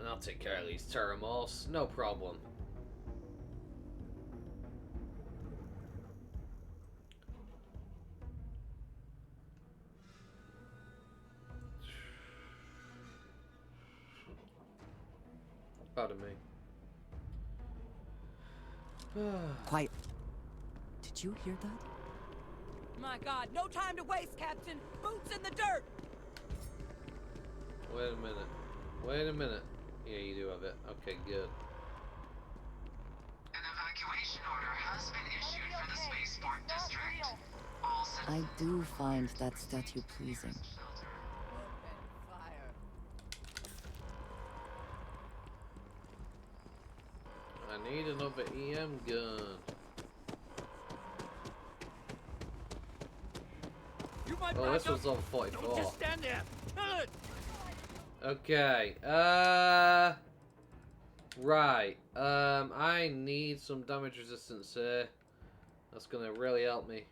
And I'll take care of these Terramorphs, no problem. Pardon me. Quiet. Did you hear that? My God, no time to waste, Captain. Boots in the dirt. Wait a minute. Wait a minute. Yeah, you do have it. Okay, good. An evacuation order has been issued for the spaceport district. All I do find that statue pleasing. I need another EM gun. Oh, this was on 44. Don't just stand there. Okay. Right. I need some damage resistance here. That's gonna really help me.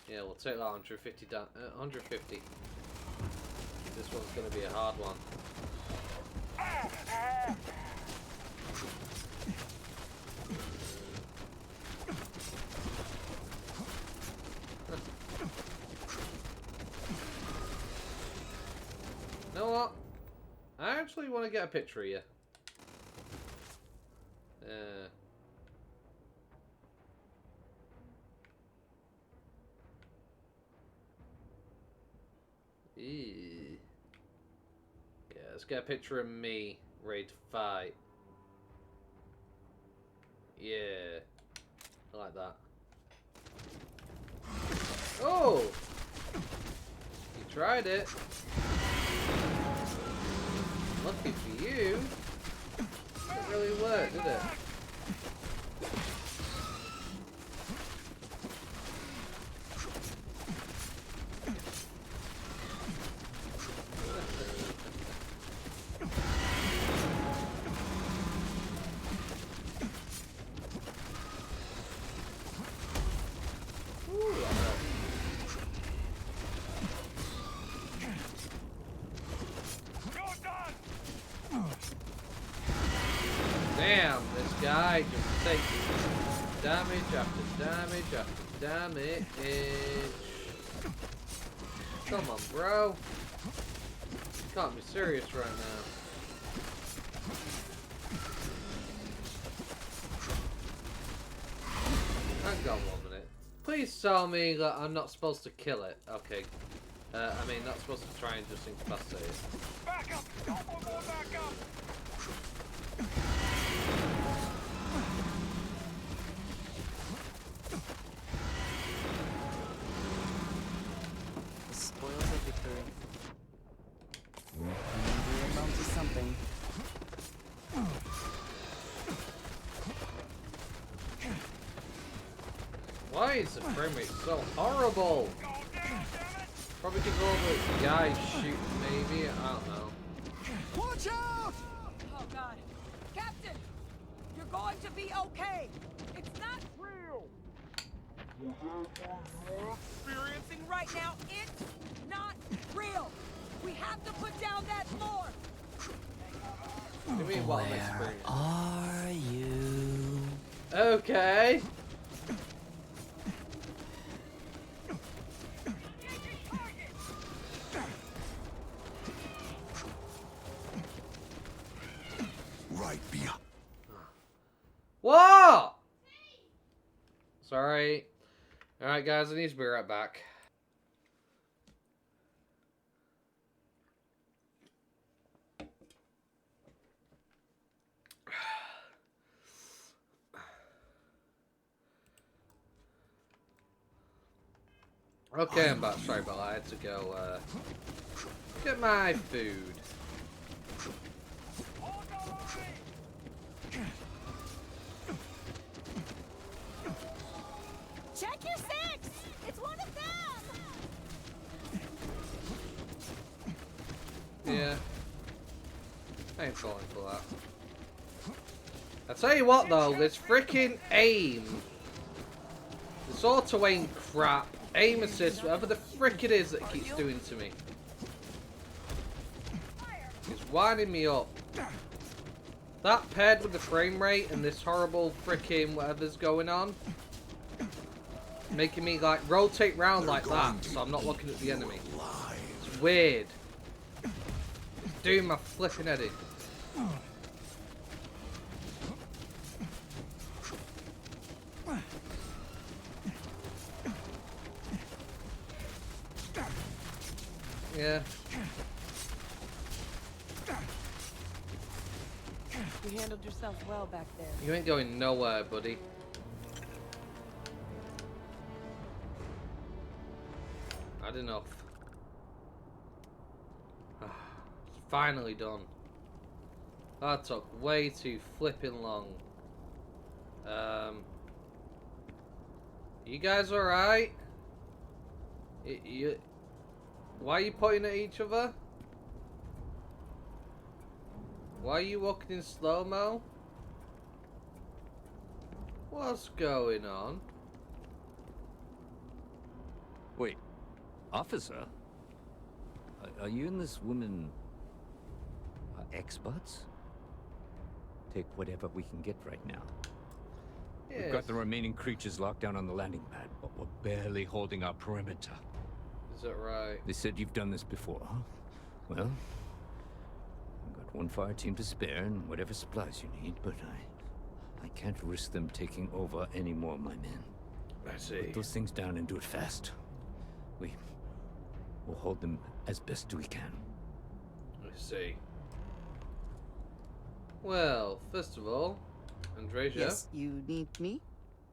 Yeah, we'll take that 150 down. 150. This one's gonna be a hard one. You know what? I actually want to get a picture of you. Eee. Yeah, let's get a picture of me ready to fight. Yeah. I like that. Oh! You tried it. Lucky for you. It really worked, did it? Damn, this guy just takes damage after damage after damage. Come on, bro. You can't be serious right now. Hang on 1 minute. Please tell me that I'm not supposed to kill it. Okay. I mean, not supposed to try and just incapacitate it. Back up! Don't move more back up! The spoils of victory. We're on to something. Why is the frame rate so horrible? Probably because all the guys shooting, maybe. I don't know. Watch out! Oh, God. Captain, you're going to be okay. It's not real. Experiencing right now, it's not real. We have to put down that floor. What do you mean, what I'm experiencing? Are you? Okay. Right beyond. What? Sorry. Alright, guys, I need to be right back. Okay, I'm back. Sorry about that. I had to go get my food. Check your six. It's one of them. Yeah. I ain't falling for that. I tell you what though, this freaking aim. This auto aim crap. Aim assist, whatever the frick it is that it keeps doing to me. It's winding me up. That paired with the frame rate and this horrible freaking whatever's going on, making me like rotate round like that, so I'm not looking at the enemy. It's weird. It's doing my flipping head in. Yeah. You handled yourself well back there. You ain't going nowhere, buddy. Had enough. It's finally done. That took way too flipping long. You guys alright? Why are you pointing at each other? Why are you walking in slow-mo? What's going on? Wait, officer? Are you and this woman experts? Take whatever we can get right now. We've got the remaining creatures locked down on the landing pad, but we're barely holding our perimeter. Is that right? They said you've done this before, huh? Well, I've got one fire team to spare and whatever supplies you need, but I can't risk them taking over any more of my men. I see. Put those things down and do it fast. We'll hold them as best we can. I see. Well, first of all, Andreja. Yes, you need me?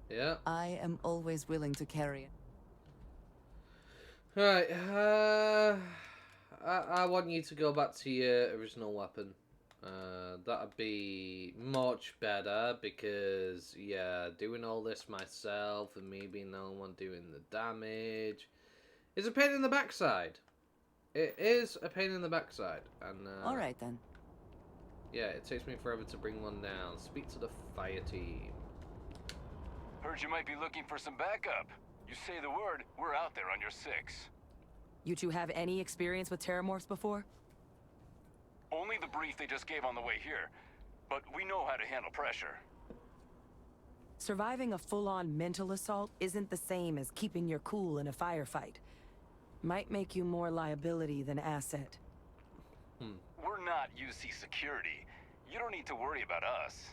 Yeah. I am always willing to carry it. Right, I want you to go back to your original weapon. That'd be much better because, yeah, doing all this myself and me being the only one doing the damage is a pain in the backside. It is a pain in the backside. And, Alright then. yeah, it takes me forever to bring one down. Speak to the fire team. Heard you might be looking for some backup. You say the word, we're out there on your 6. You two have any experience with Terramorphs before? Only the brief they just gave on the way here, but we know how to handle pressure. Surviving a full-on mental assault isn't the same as keeping your cool in a firefight. Might make you more liability than asset. We're not UC security. You don't need to worry about us.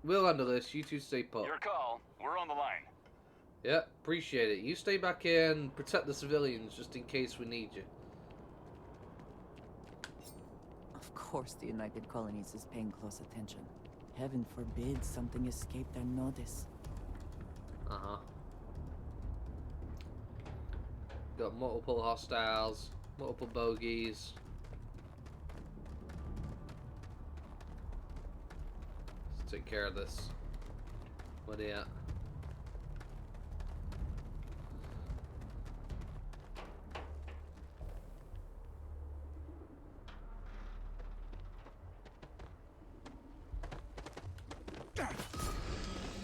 We'll handle this. You two stay put. Your call. We're on the line. Yeah, appreciate it. You stay back here and protect the civilians just in case we need you. Of course the United Colonies is paying close attention. Heaven forbid something escaped their notice. Uh-huh. Got multiple hostiles, multiple bogeys. Let's take care of this. What are you at?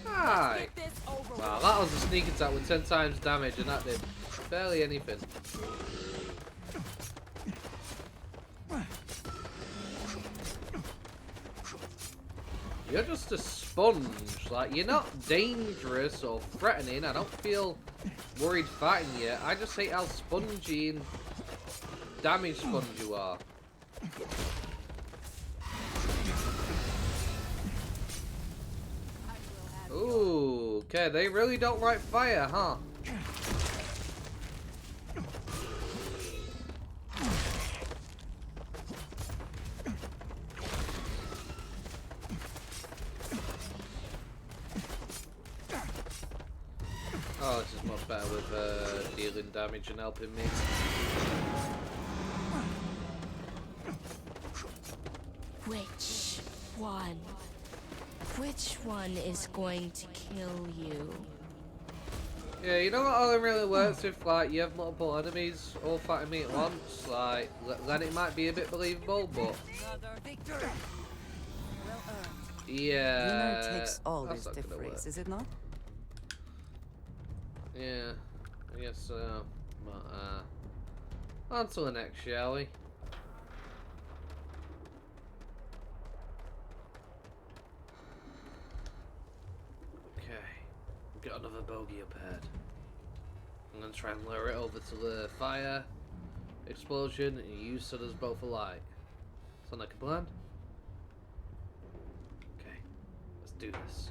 Hi! Wow, that was a sneak attack with 10 times damage and that did barely anything. You're just a sponge. Like, you're not dangerous or threatening. I don't feel worried fighting you. I just hate how spongy and damage sponge you are. Ooh, okay, they really don't like fire, huh? Oh, this is much better with dealing damage and helping me. Which one? Which one is going to kill you? Yeah, you know what only really works if, like, you have multiple enemies all fighting me at once? Like, then it might be a bit believable, but... Another victory. Well earned. Yeah... Winner takes all that's this not Diff gonna race, work. is it not? Yeah, I guess so. But, On to the next, shall we? Okay, we've got another bogey up ahead. I'm gonna try and lure it over to the fire explosion and use so there's both alight. Sound like a plan? Okay, let's do this.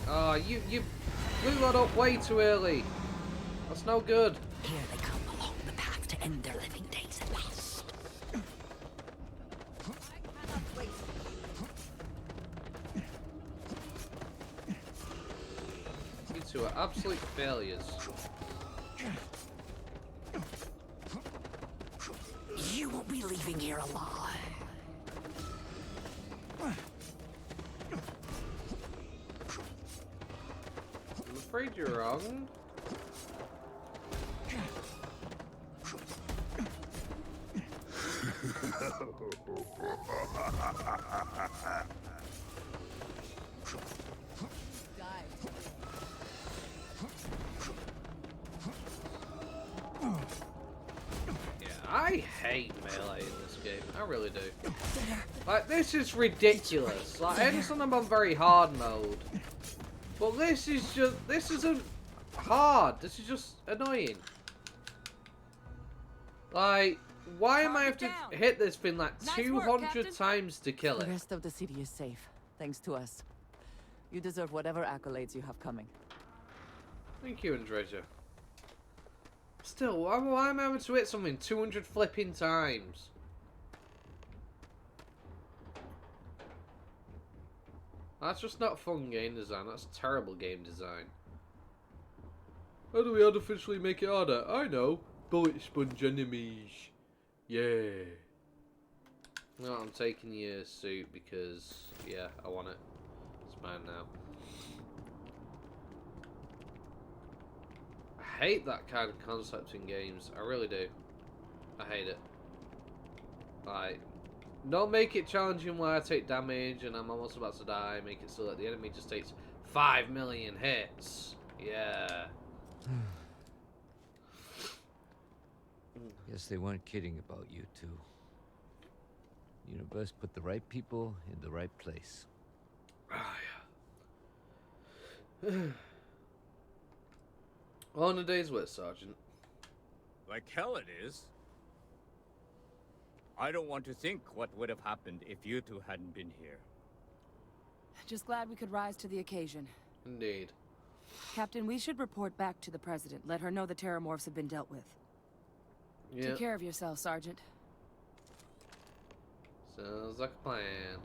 Oh, you blew that up way too early. That's no good. Here they come along the path to end their living days at last. You two are absolute failures. You won't be leaving here alive. I'm afraid you're wrong. Yeah, I hate melee in this game. I really do. Like, this is ridiculous. Like, I understand I'm on very hard mode. But this isn't hard. This is just annoying. Like, why am I have to hit this thing like 200 times to kill The it? rest of the city is safe, thanks to us. You deserve whatever accolades you have coming. Thank you, Andreja. Still, why am I having to hit something 200 flipping times? That's just not fun game design. That's terrible game design. How do we artificially make it harder? I know. Bullet sponge enemies. Yeah. No, I'm taking your suit because, yeah, I want it. It's mine now. I hate that kind of concept in games. I really do. I hate it. Like, don't make it challenging where I take damage and I'm almost about to die. Make it so that the enemy just takes 5 million hits. Yeah. Guess they weren't kidding about you two. Universe put the right people in the right place. Ah, yeah. Well, on a day's work, Sergeant. Like hell it is. I don't want to think what would have happened if you two hadn't been here. Just glad we could rise to the occasion. Indeed. Captain, we should report back to the President. Let her know the Terramorphs have been dealt with. Yeah. Take care of yourself, Sergeant. Sounds like a plan.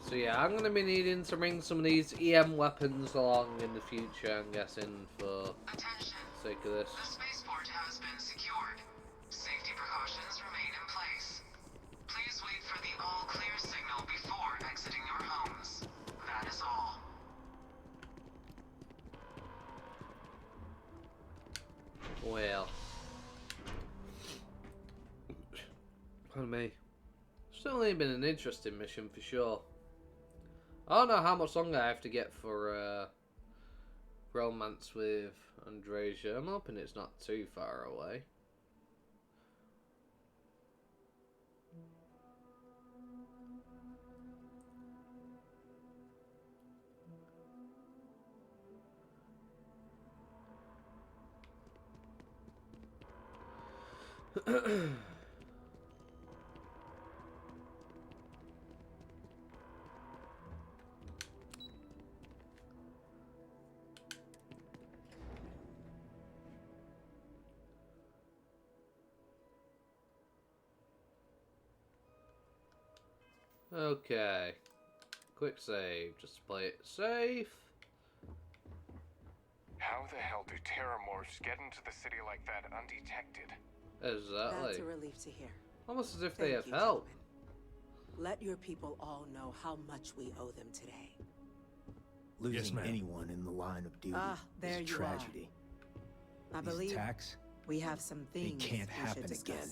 So yeah, I'm gonna be needing to bring some of these EM weapons along in the future, I'm guessing, for Attention. the sake of this. The spaceport has been secured. Safety precautions remain in place. Please wait for the all-clear signal before exiting your homes. That is all. Well. Pardon me. Certainly been an interesting mission for sure. I don't know how much longer I have to get for romance with Andreja. I'm hoping it's not too far away. Okay. Quick save. Just to play it safe. How the hell do Terramorphs get into the city like that undetected? Exactly. That's a relief to hear. Almost as if they Thank have you, help. gentlemen. Let your people all know how much we owe them today. Losing ma'am. anyone in the line of duty There is you a tragedy. I These believe attacks, we have some things can't we happen should discuss. again.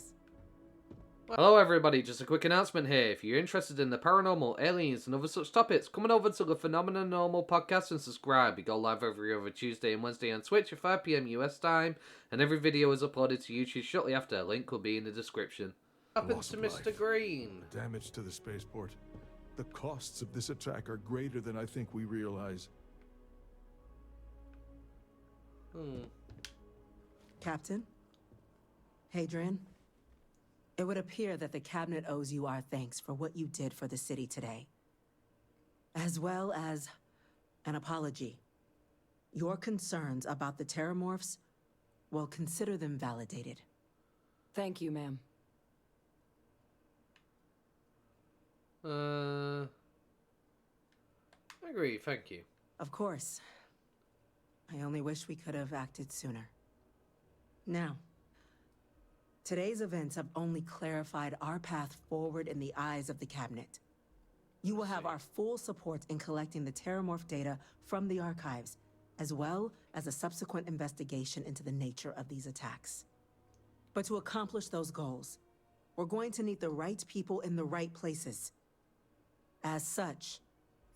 Hello everybody, just a quick announcement here. If you're interested in the paranormal, aliens and other such topics, come on over to the Phenomenon podcast and subscribe. We go live every other Tuesday and Wednesday on Twitch at 5 PM US time, and every video is uploaded to YouTube shortly after. Link will be in the description. What happened Loss to of Mr. life. Green? Damage to the spaceport. The costs of this attack are greater than I think we realize. Captain? Hadrian? It would appear that the Cabinet owes you our thanks for what you did for the city today. As well as an apology. Your concerns about the Terramorphs, well, consider them validated. Thank you, ma'am. I agree, thank you. Of course. I only wish we could have acted sooner. Now, today's events have only clarified our path forward in the eyes of the Cabinet. You will have our full support in collecting the Terramorph data from the archives, as well as a subsequent investigation into the nature of these attacks. But to accomplish those goals, we're going to need the right people in the right places. As such,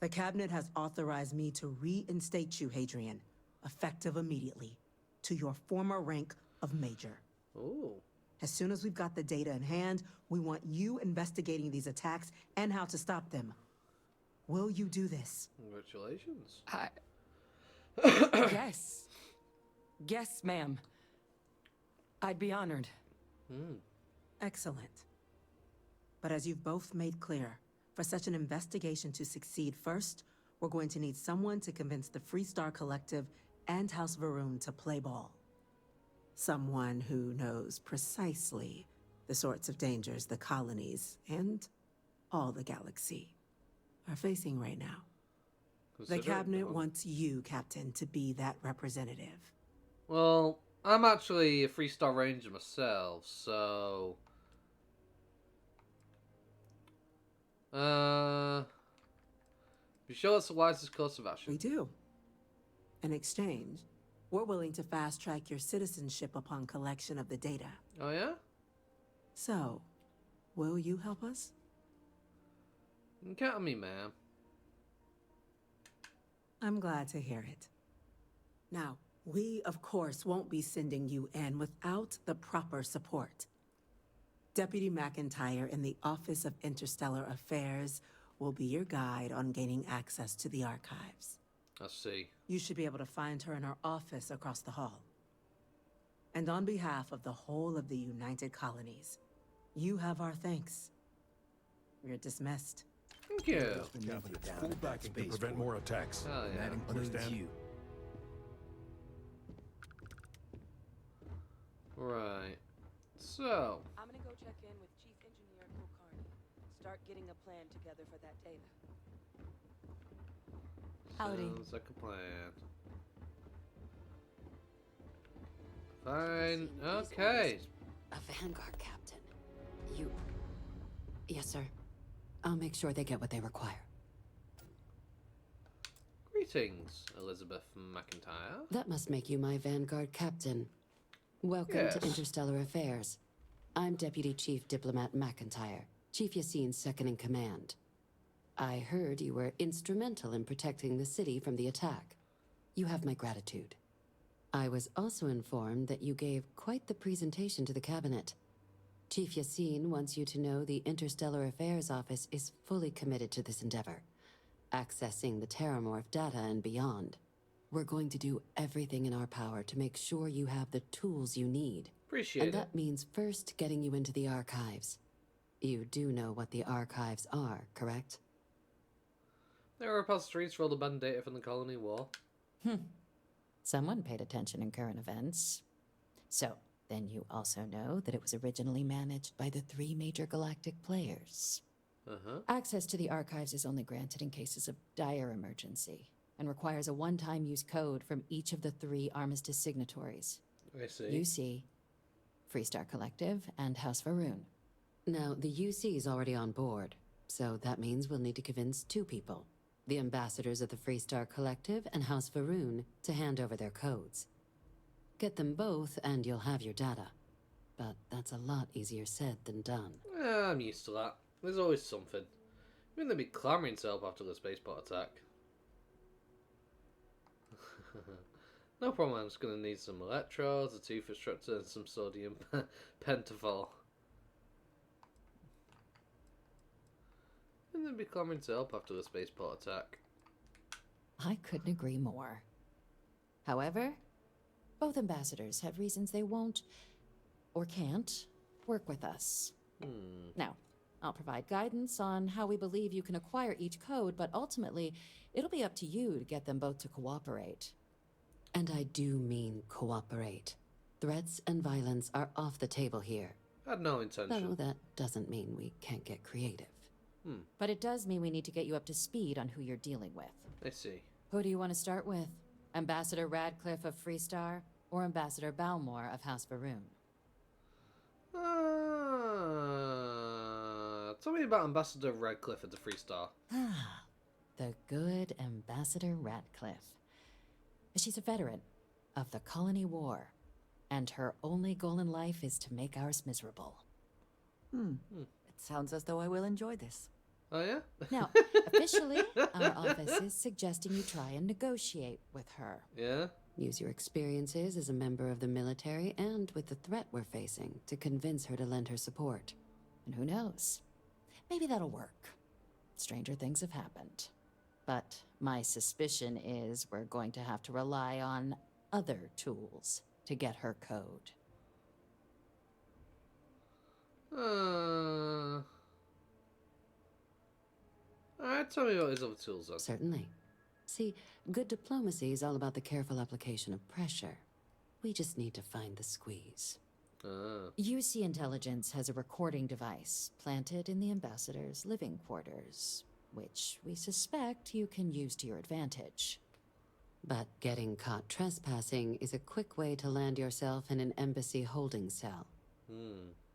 the Cabinet has authorized me to reinstate you, Hadrian, effective immediately, to your former rank of Major. Ooh. As soon as we've got the data in hand, we want you investigating these attacks and how to stop them. Will you do this? Congratulations. Yes. Yes, ma'am. I'd be honored. Excellent. But as you've both made clear, for such an investigation to succeed first, we're going to need someone to convince the Freestar Collective and House Varun to play ball. Someone who knows precisely the sorts of dangers the colonies and all the galaxy are facing right now. The Cabinet wants you, Captain, to be that representative. Well, I'm actually a 3-star ranger myself, so... be sure it's the wisest course of action. We do. In exchange, we're willing to fast-track your citizenship upon collection of the data. Oh, yeah? So, will you help us? You can count on me, ma'am. I'm glad to hear it. Now, we, of course, won't be sending you in without the proper support. Deputy McIntyre in the Office of Interstellar Affairs will be your guide on gaining access to the archives. I see. You should be able to find her in her office across the hall. And on behalf of the whole of the United Colonies, you have our thanks. You're dismissed. Thank you. Full backing to prevent more attacks. Oh, yeah. That includes Understand? you. Right. So... I'm gonna go check in with Chief Engineer Kulkarni. Start getting a plan together for that data. Howdy. Sounds like a plan. Fine. Okay. A Vanguard captain. You... Yes, sir. I'll make sure they get what they require. Greetings, Elizabeth McIntyre. That must make you my Vanguard captain. Welcome Yes. to Interstellar Affairs. I'm Deputy Chief Diplomat McIntyre, Chief Yassine's second-in-command. I heard you were instrumental in protecting the city from the attack. You have my gratitude. I was also informed that you gave quite the presentation to the Cabinet. Chief Yassine wants you to know the Interstellar Affairs Office is fully committed to this endeavor, accessing the Terramorph data and beyond. We're going to do everything in our power to make sure you have the tools you need. Appreciate And it. that means first getting you into the archives. You do know what the archives are, correct? There are repositories for all the banned data from the colony war. Someone paid attention in current events. So, then you also know that it was originally managed by the 3 major galactic players. Access to the archives is only granted in cases of dire emergency, and requires a one-time use code from each of the 3 armistice signatories. I see. UC, Freestar Collective, and House Varun. Now, the UC is already on board, so that means we'll need to convince two people. The ambassadors of the Freestar Collective and House Varun to hand over their codes. Get them both and you'll have your data. But that's a lot easier said than done. I'm used to that. There's always something. Even they'd be clamouring to help after the spaceport attack. No problem, I'm just going to need some electrodes, a tooth extractor, and some sodium pentafol. And they'd be clamouring to help after the spaceport attack. I couldn't agree more. However, both ambassadors have reasons they won't, or can't, work with us. Now, I'll provide guidance on how we believe you can acquire each code, but ultimately, it'll be up to you to get them both to cooperate. And I do mean cooperate. Threats and violence are off the table here. Had no intention. Though that doesn't mean we can't get creative. But it does mean we need to get you up to speed on who you're dealing with. I see. Who do you want to start with? Ambassador Radcliffe of Freestar, or Ambassador Balmore of House Varun? Tell me about Ambassador Radcliffe at the Freestar. The good Ambassador Radcliffe. She's a veteran of the Colony War, and her only goal in life is to make ours miserable. It sounds as though I will enjoy this. Oh, yeah? Now, officially, our office is suggesting you try and negotiate with her. Yeah? Use your experiences as a member of the military and with the threat we're facing to convince her to lend her support. And who knows? Maybe that'll work. Stranger things have happened. But my suspicion is we're going to have to rely on other tools to get her code. Alright, tell me what his other tools are. Certainly. See, good diplomacy is all about the careful application of pressure. We just need to find the squeeze. UC Intelligence has a recording device planted in the ambassador's living quarters, which we suspect you can use to your advantage. But getting caught trespassing is a quick way to land yourself in an embassy holding cell.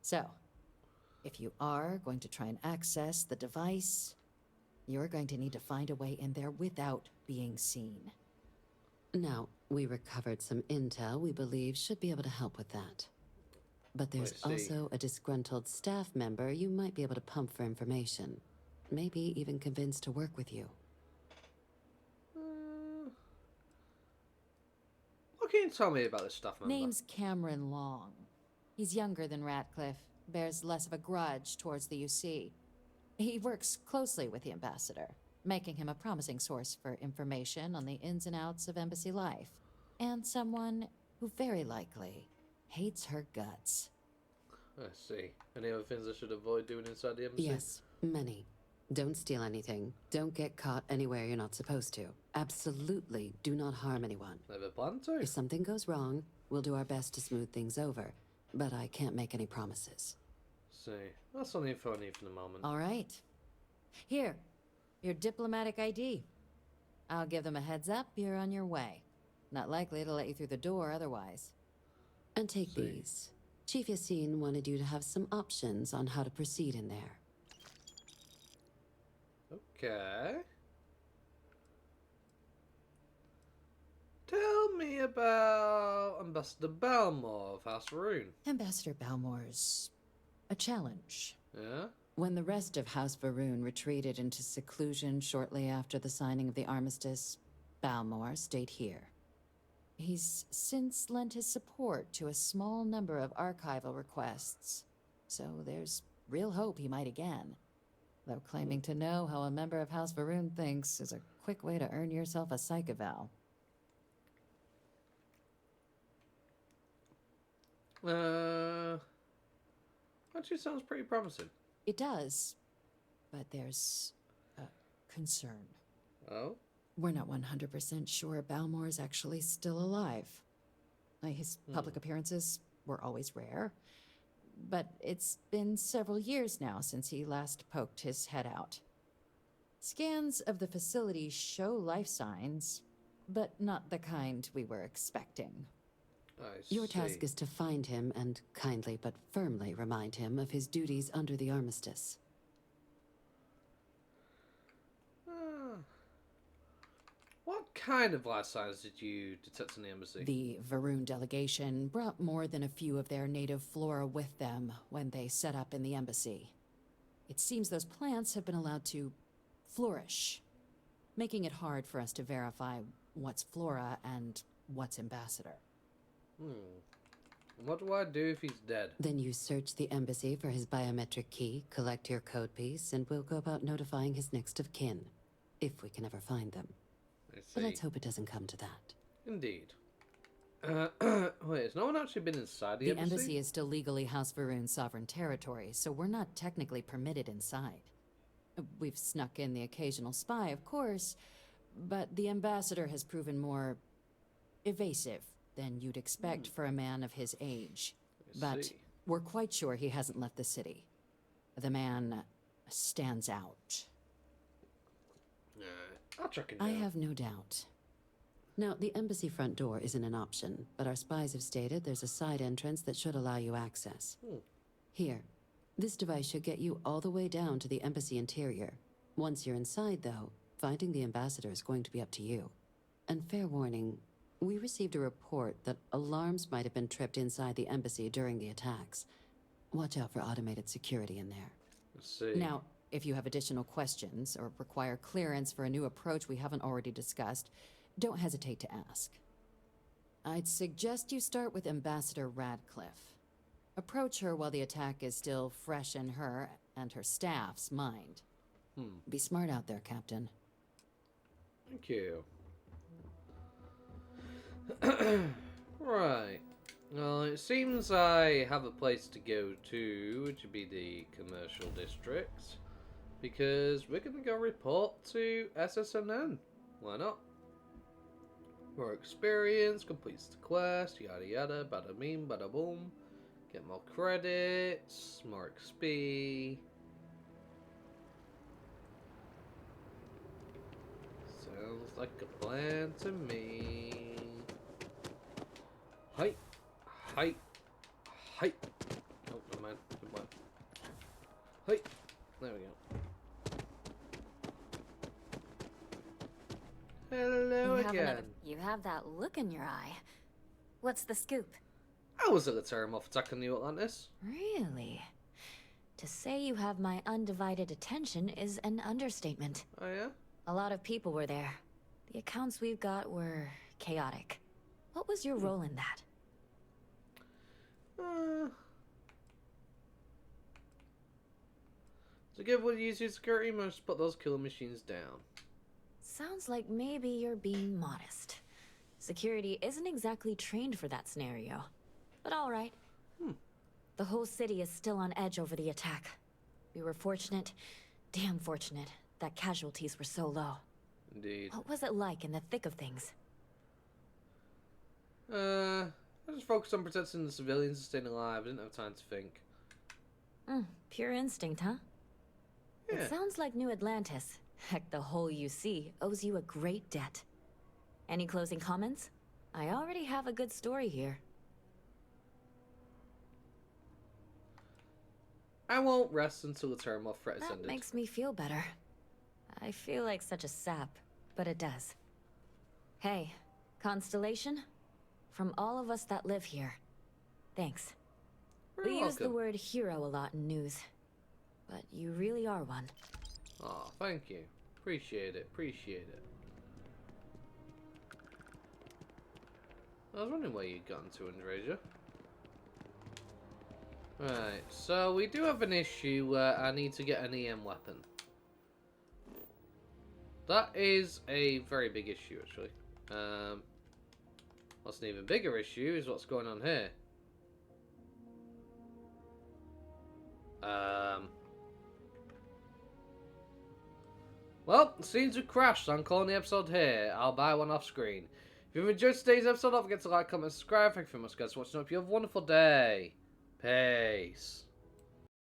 So, if you are going to try and access the device, you're going to need to find a way in there without being seen. Now, we recovered some intel we believe should be able to help with that. But there's also a disgruntled staff member you might be able to pump for information. Maybe even convince to work with you. What can you tell me about this staff member? Name's Cameron Long. He's younger than Ratcliffe, bears less of a grudge towards the UC. He works closely with the ambassador, making him a promising source for information on the ins and outs of embassy life, and someone who very likely hates her guts. I see. Any other things I should avoid doing inside the embassy? Yes, many. Don't steal anything. Don't get caught anywhere you're not supposed to. Absolutely do not harm anyone. Never plan to. If something goes wrong, we'll do our best to smooth things over, but I can't make any promises. See. That's all the info I need for the moment. All right. Here, your diplomatic ID. I'll give them a heads up you're on your way. Not likely to let you through the door otherwise. And take these. Chief Yassine wanted you to have some options on how to proceed in there. Okay. Tell me about Ambassador Balmore of House Varun. Ambassador Balmore's a challenge. Yeah? When the rest of House Varun retreated into seclusion shortly after the signing of the armistice, Balmore stayed here. He's since lent his support to a small number of archival requests, so there's real hope he might again. Though claiming to know how a member of House Varun thinks is a quick way to earn yourself a psych eval. Actually sounds pretty promising. It does, but there's a concern. Oh? We're not 100% sure Balmore's actually still alive. His public appearances were always rare, but it's been several years now since he last poked his head out. Scans of the facility show life signs, but not the kind we were expecting. I see. Your task is to find him and kindly but firmly remind him of his duties under the armistice. kind of life signs did you detect in the embassy? The Varun delegation brought more than a few of their native flora with them when they set up in the embassy. It seems those plants have been allowed to flourish, making it hard for us to verify what's flora and what's ambassador. What do I do if he's dead? Then you search the embassy for his biometric key, collect your code piece, and we'll go about notifying his next of kin, if we can ever find them. But let's hope it doesn't come to that. Indeed. Wait, has no one actually been inside the embassy? The embassy is still legally House Varun's sovereign territory, so we're not technically permitted inside. We've snuck in the occasional spy, of course, but the ambassador has proven more evasive than you'd expect for a man of his age. But we're quite sure he hasn't left the city. The man stands out. I'll track him down. I have no doubt. Now, the embassy front door isn't an option, but our spies have stated there's a side entrance that should allow you access. Here, this device should get you all the way down to the embassy interior. Once you're inside, though, finding the ambassador is going to be up to you. And fair warning, we received a report that alarms might have been tripped inside the embassy during the attacks. Watch out for automated security in there. Let's see. Now, if you have additional questions or require clearance for a new approach we haven't already discussed, don't hesitate to ask. I'd suggest you start with Ambassador Radcliffe. Approach her while the attack is still fresh in her and her staff's mind. Be smart out there, Captain. Thank you. Right. Well, it seems I have a place to go to, which would be the commercial district, because we're going to go report to SSNN. Why not? More experience, completes the quest, yada yada, bada bing, bada boom. Get more credits, more XP. Sounds like a plan to me. Height, height, height. Oh, never mind. Never mind. Height. There we go. Hello again. You have that look in your eye. What's the scoop? I was at the Terramorph attack on New Atlantis. Really? To say you have my undivided attention is an understatement. Oh yeah? A lot of people were there. The accounts we've got were chaotic. What was your role in that? To give what you use your security, must put those killer machines down. Sounds like maybe you're being modest. Security isn't exactly trained for that scenario. But alright. The whole city is still on edge over the attack. We were fortunate, damn fortunate, that casualties were so low. Indeed. What was it like in the thick of things? I just focused on protecting the civilians and staying alive. I didn't have time to think. Pure instinct, huh? Yeah. It sounds like New Atlantis, heck, the whole UC, owes you a great debt. Any closing comments? I already have a good story here. I won't rest until the Terramorph threat is ended. That makes me feel better. I feel like such a sap, but it does. Hey, Constellation? From all of us that live here, thanks. You're We use the welcome. word hero a lot in news, but you really are one. Oh, thank you. Appreciate it. Appreciate it. I was wondering where you'd gotten to, Andresia. Right, so we do have an issue where I need to get an EM weapon. That is a very big issue, actually. What's an even bigger issue is what's going on here. Well, it seems to crash, so I'm calling the episode here. I'll buy one off screen. If you've enjoyed today's episode, don't forget to like, comment, subscribe. Thank you very much, guys, for watching. Hope you have a wonderful day. Peace.